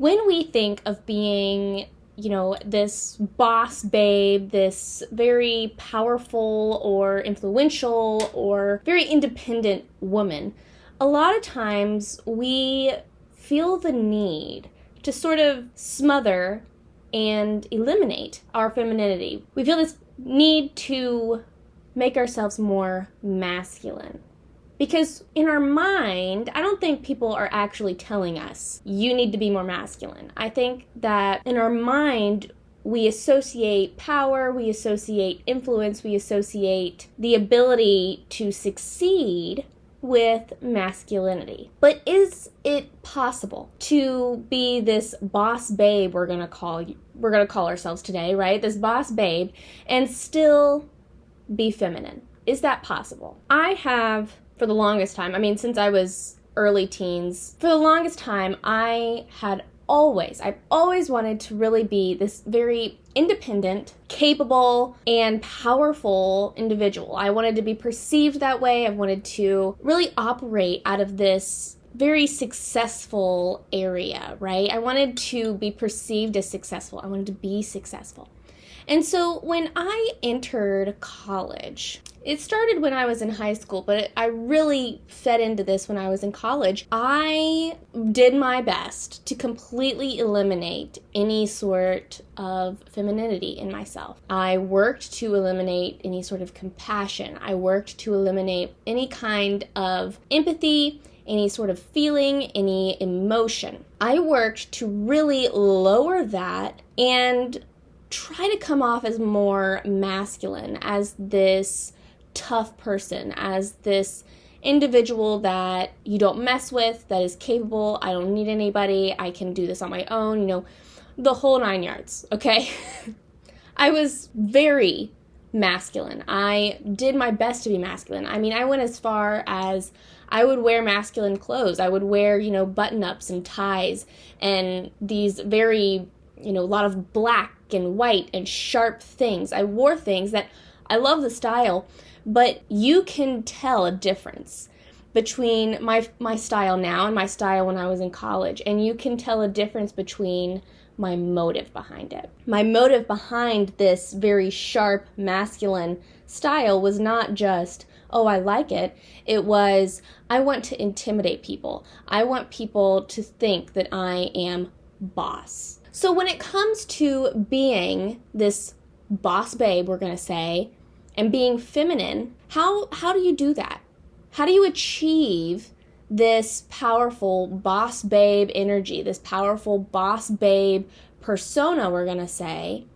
when we think of being, this boss babe, this very powerful or influential or very independent woman, a lot of times we feel the need to sort of smother and eliminate our femininity. We feel this need to make ourselves more masculine. Because in our mind, I don't think people are actually telling us, you need to be more masculine. I think that in our mind, we associate power, we associate influence, we associate the ability to succeed with masculinity. But is it possible to be this boss babe we're gonna call ourselves today, right? This boss babe, and still be feminine? Is that possible? I have, for the longest time, since I was early teens, for the longest time, I've always wanted to really be this very independent, capable, and powerful individual. I wanted to be perceived that way. I wanted to really operate out of this very successful area, right? I wanted to be perceived as successful. I wanted to be successful. And so when I entered college, it started when I was in high school, but I really fed into this when I was in college. I did my best to completely eliminate any sort of femininity in myself. I worked to eliminate any sort of compassion. I worked to eliminate any kind of empathy, any sort of feeling, any emotion. I worked to really lower that and try to come off as more masculine, as this tough person, as this individual that you don't mess with, that is capable. I don't need anybody. I can do this on my own, the whole 9 yards, okay? I was very masculine. I did my best to be masculine. I went as far as I would wear masculine clothes. I would wear, button-ups and ties and these very, a lot of black and white and sharp things. I wore things that I love the style, but you can tell a difference between my style now and my style when I was in college, and you can tell a difference between my motive behind it. My motive behind this very sharp, masculine style was not just, oh, I like it. It was, I want to intimidate people. I want people to think that I am boss. So when it comes to being this boss babe, we're going to say, and being feminine, how do you do that? How do you achieve this powerful boss babe energy, this powerful boss babe persona, we're going to say,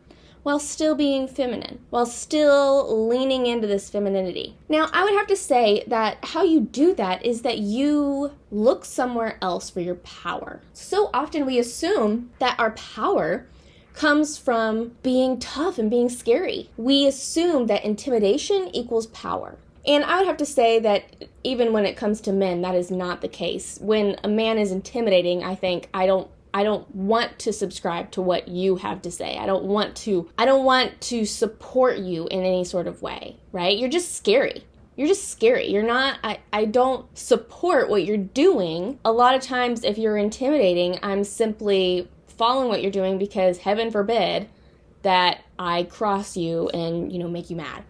while still being feminine, while still leaning into this femininity? Now, I would have to say that how you do that is that you look somewhere else for your power. So often we assume that our power comes from being tough and being scary. We assume that intimidation equals power. And I would have to say that even when it comes to men, that is not the case. When a man is intimidating, I think I don't want to subscribe to what you have to say. I don't want to support you in any sort of way, right? You're just scary. You're not, I don't support what you're doing. A lot of times if you're intimidating, I'm simply following what you're doing because heaven forbid that I cross you and, make you mad.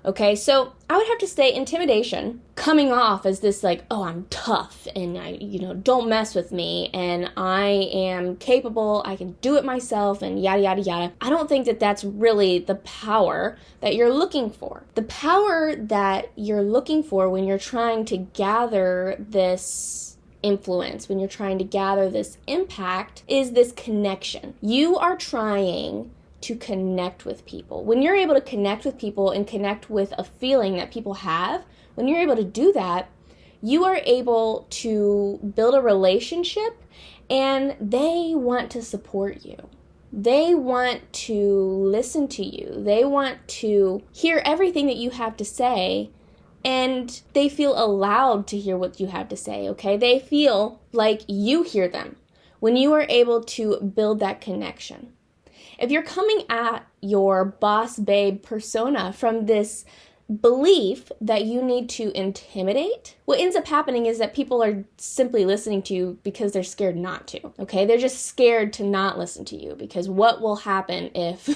Okay, so I would have to say intimidation coming off as this like, oh, I'm tough and I, don't mess with me and I am capable, I can do it myself and yada, yada, yada. I don't think that that's really the power that you're looking for. The power that you're looking for when you're trying to gather this influence, when you're trying to gather this impact, is this connection. You are trying to connect with people. When you're able to connect with people and connect with a feeling that people have, when you're able to do that, you are able to build a relationship and they want to support you. They want to listen to you. They want to hear everything that you have to say, and they feel allowed to hear what you have to say, okay? They feel like you hear them when you are able to build that connection. If you're coming at your boss babe persona from this belief that you need to intimidate, what ends up happening is that people are simply listening to you because they're scared not to, okay? They're just scared to not listen to you because what will happen if,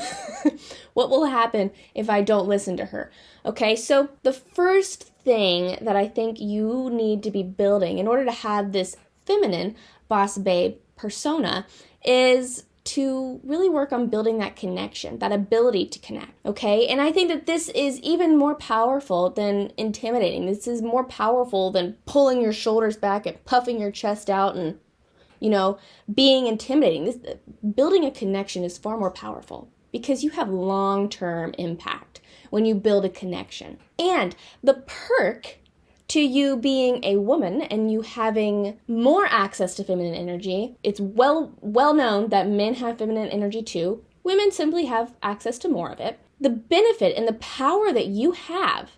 what will happen if I don't listen to her, okay? So the first thing that I think you need to be building in order to have this feminine boss babe persona is to really work on building that connection, that ability to connect, okay? And I think that this is even more powerful than intimidating. This is more powerful than pulling your shoulders back and puffing your chest out and, being intimidating. Building a connection is far more powerful because you have long-term impact when you build a connection. And the perk to you being a woman and you having more access to feminine energy, it's well known that men have feminine energy too. Women simply have access to more of it. The benefit and the power that you have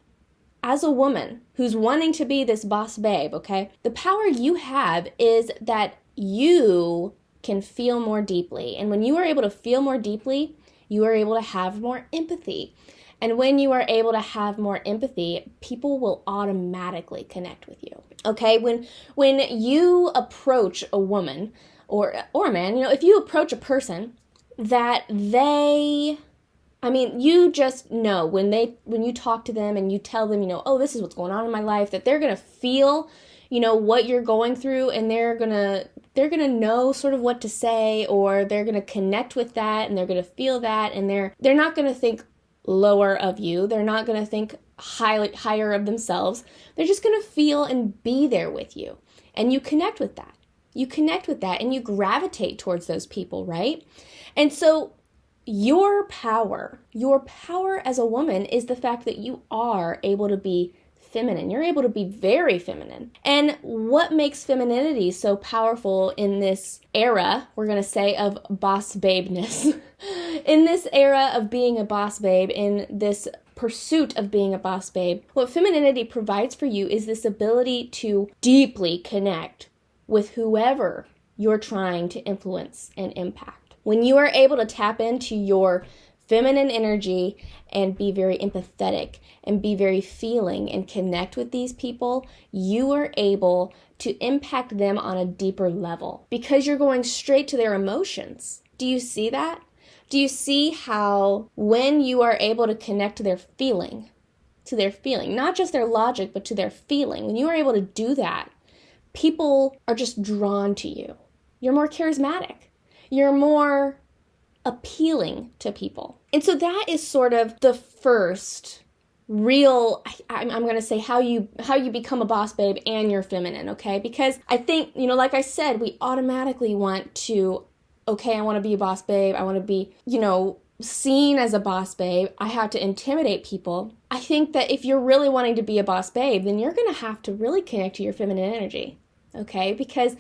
as a woman who's wanting to be this boss babe, okay? The power you have is that you can feel more deeply. And when you are able to feel more deeply, you are able to have more empathy. And when you are able to have more empathy, people will automatically connect with you. Okay? When you approach a woman or a man, if you approach a person that you just know when you talk to them and you tell them, oh, this is what's going on in my life, that they're going to feel, what you're going through, and they're going to know sort of what to say, or they're going to connect with that, and they're going to feel that, and they're not going to think lower of you. They're not going to think higher of themselves. They're just going to feel and be there with you. And you connect with that. You connect with that and you gravitate towards those people, right? And so your power as a woman is the fact that you are able to be feminine. You're able to be very feminine. And what makes femininity so powerful in this era, we're going to say, of boss babeness, in this era of being a boss babe, in this pursuit of being a boss babe, what femininity provides for you is this ability to deeply connect with whoever you're trying to influence and impact. When you are able to tap into your feminine energy and be very empathetic and be very feeling and connect with these people, you are able to impact them on a deeper level because you're going straight to their emotions. Do you see that? Do you see how when you are able to connect to their feeling, not just their logic, but to their feeling, when you are able to do that, people are just drawn to you. You're more charismatic. You're more appealing to people. And so that is sort of the first real, I'm going to say how you become a boss babe and you're feminine, okay? Because I think, like I said, we automatically want to, okay, I want to be a boss babe. I want to be, seen as a boss babe. I have to intimidate people. I think that if you're really wanting to be a boss babe, then you're going to have to really connect to your feminine energy, okay? Because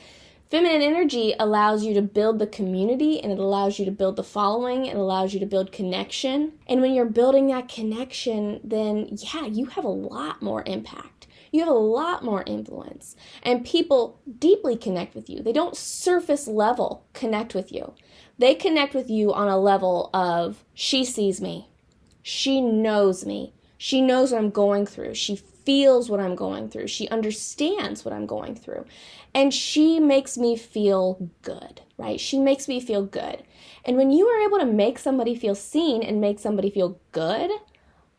feminine energy allows you to build the community, and it allows you to build the following, it allows you to build connection. And when you're building that connection, then you have a lot more impact. You have a lot more influence. And people deeply connect with you. They don't surface level connect with you. They connect with you on a level of, she sees me. She knows me. She knows what I'm going through. She feels what I'm going through. She understands what I'm going through. And she makes me feel good, right? She makes me feel good. And when you are able to make somebody feel seen and make somebody feel good,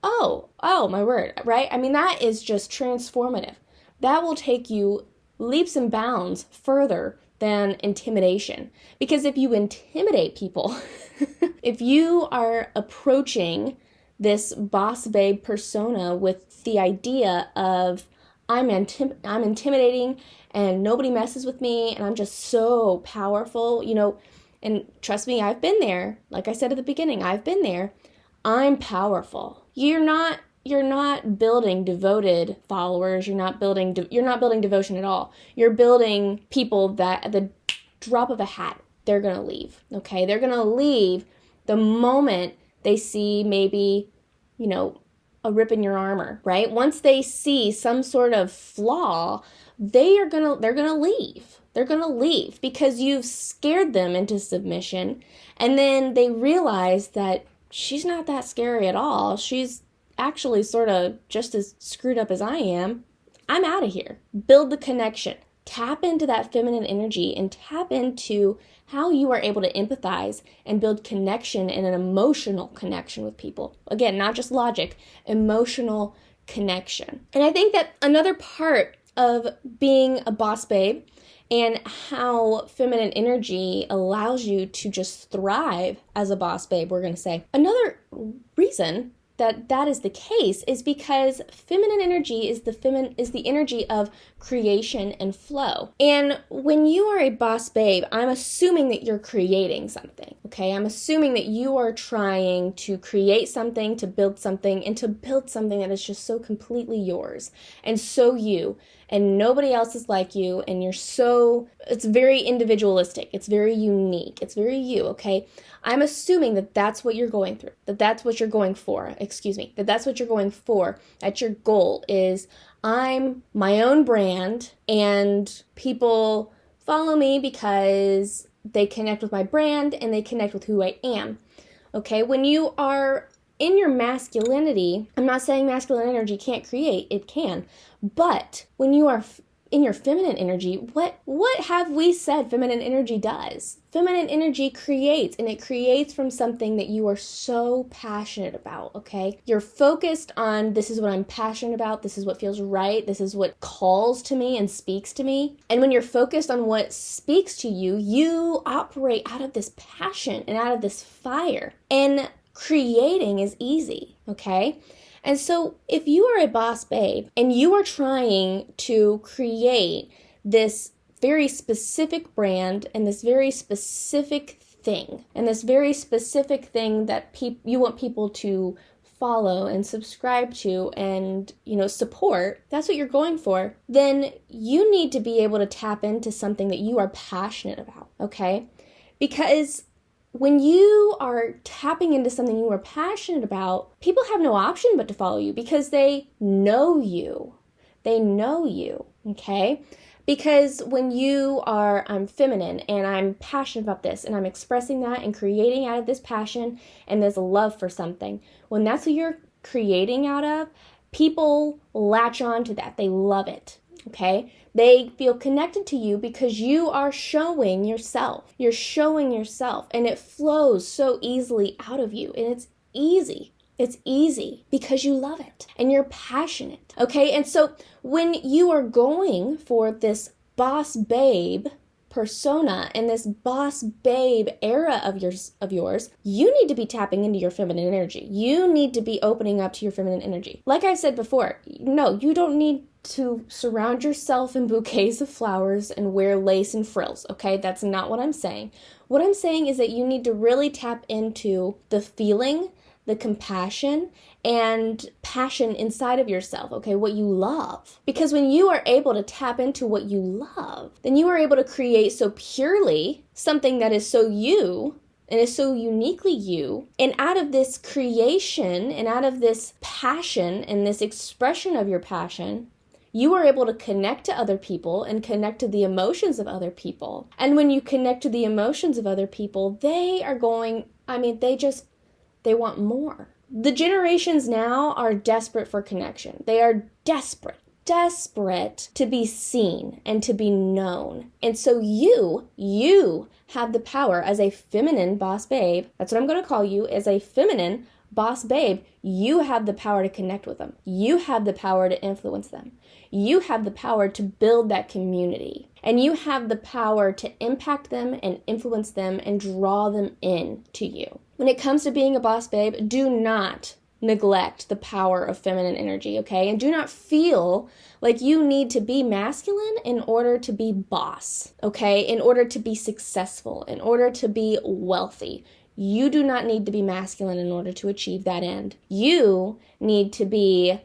oh my word, right? I mean, that is just transformative. That will take you leaps and bounds further than intimidation. Because if you intimidate people, if you are approaching this boss babe persona with the idea of I'm intimidating and nobody messes with me and I'm just so powerful, and trust me, I've been there. Like I said at the beginning, I've been there. I'm powerful. You're not building devoted followers. You're not building devotion at all. You're building people that at the drop of a hat, they're going to leave. Okay? They're going to leave the moment they see maybe, a rip in your armor, right? Once they see some sort of flaw, they're going to leave. They're going to leave because you've scared them into submission. And then they realize that she's not that scary at all. She's actually sort of just as screwed up as I am, I'm out of here. Build the connection. Tap into that feminine energy and tap into how you are able to empathize and build connection and an emotional connection with people. Again, not just logic, emotional connection. And I think that another part of being a boss babe and how feminine energy allows you to just thrive as a boss babe, we're going to say. Another reason that is the case is because feminine energy is the energy of creation and flow. And when you are a boss babe, I'm assuming that you're creating something, okay? I'm assuming that you are trying to create something, to build something, and to build something that is just so completely yours and so you, and nobody else is like you, and it's very individualistic, it's very unique, it's very you, okay? I'm assuming that that's what you're going through, that's what you're going for, that your goal is, I'm my own brand, and people follow me because they connect with my brand and they connect with who I am, okay? When you are in your masculinity, I'm not saying masculine energy can't create, it can, but when you are in your feminine energy, what have we said feminine energy does? Feminine energy creates, and it creates from something that you are so passionate about, okay? You're focused on, this is what I'm passionate about, this is what feels right, this is what calls to me and speaks to me. And when you're focused on what speaks to you, you operate out of this passion and out of this fire. And creating is easy, okay? And so if you are a boss babe and you are trying to create this very specific brand and this very specific thing, that you want people to follow and subscribe to and, support, that's what you're going for, then you need to be able to tap into something that you are passionate about, okay? Because when you are tapping into something you are passionate about, people have no option but to follow you because they know you. They know you, okay? Because when you are, I'm feminine and I'm passionate about this and I'm expressing that and creating out of this passion and there's a love for something, when that's what you're creating out of, people latch on to that. They love it, okay? They feel connected to you because you are showing yourself. You're showing yourself, and it flows so easily out of you, and it's easy. It's easy because you love it and you're passionate, okay? And so when you are going for this boss babe persona and this boss babe era of yours, you need to be tapping into your feminine energy. You need to be opening up to your feminine energy. Like I said before, no, you don't need to surround yourself in bouquets of flowers and wear lace and frills, okay? That's not what I'm saying. What I'm saying is that you need to really tap into the feeling, the compassion, and passion inside of yourself, okay? What you love. Because when you are able to tap into what you love, then you are able to create so purely something that is so you and is so uniquely you. And out of this creation and out of this passion and this expression of your passion, you are able to connect to other people and connect to the emotions of other people. And when you connect to the emotions of other people, they want more. The generations now are desperate for connection. They are desperate to be seen and to be known. And so you have the power as a feminine boss babe. That's what I'm going to call you, as a feminine boss babe. You have the power to connect with them. You have the power to influence them. You have the power to build that community. And you have the power to impact them and influence them and draw them in to you. When it comes to being a boss babe, do not neglect the power of feminine energy, okay? And do not feel like you need to be masculine in order to be boss, okay? In order to be successful, in order to be wealthy. You do not need to be masculine in order to achieve that end. You need to be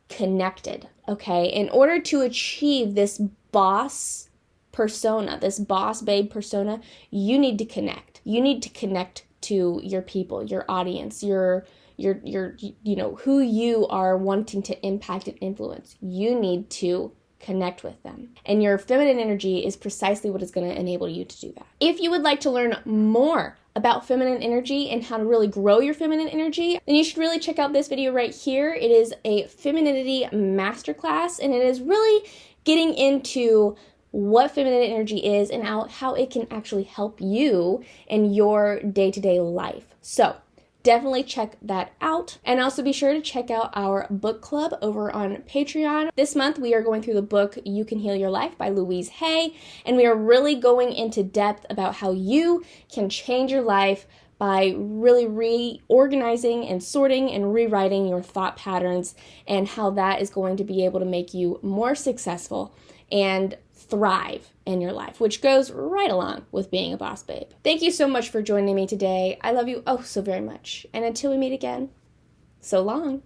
connected, okay? In order to achieve this boss persona, this boss babe persona, you need to connect. You need to connect to your people, your audience, your who you are wanting to impact and influence. You need to connect with them. And your feminine energy is precisely what is going to enable you to do that. If you would like to learn more about feminine energy and how to really grow your feminine energy, then you should really check out this video right here. It is a femininity masterclass, and it is really getting into what feminine energy is and how it can actually help you in your day-to-day life. So definitely check that out. And also be sure to check out our book club over on Patreon. This month we are going through the book You Can Heal Your Life by Louise Hay, and we are really going into depth about how you can change your life by really reorganizing and sorting and rewriting your thought patterns, and how that is going to be able to make you more successful and thrive in your life, which goes right along with being a boss babe. Thank you so much for joining me today. I love you oh so very much. And until we meet again, so long.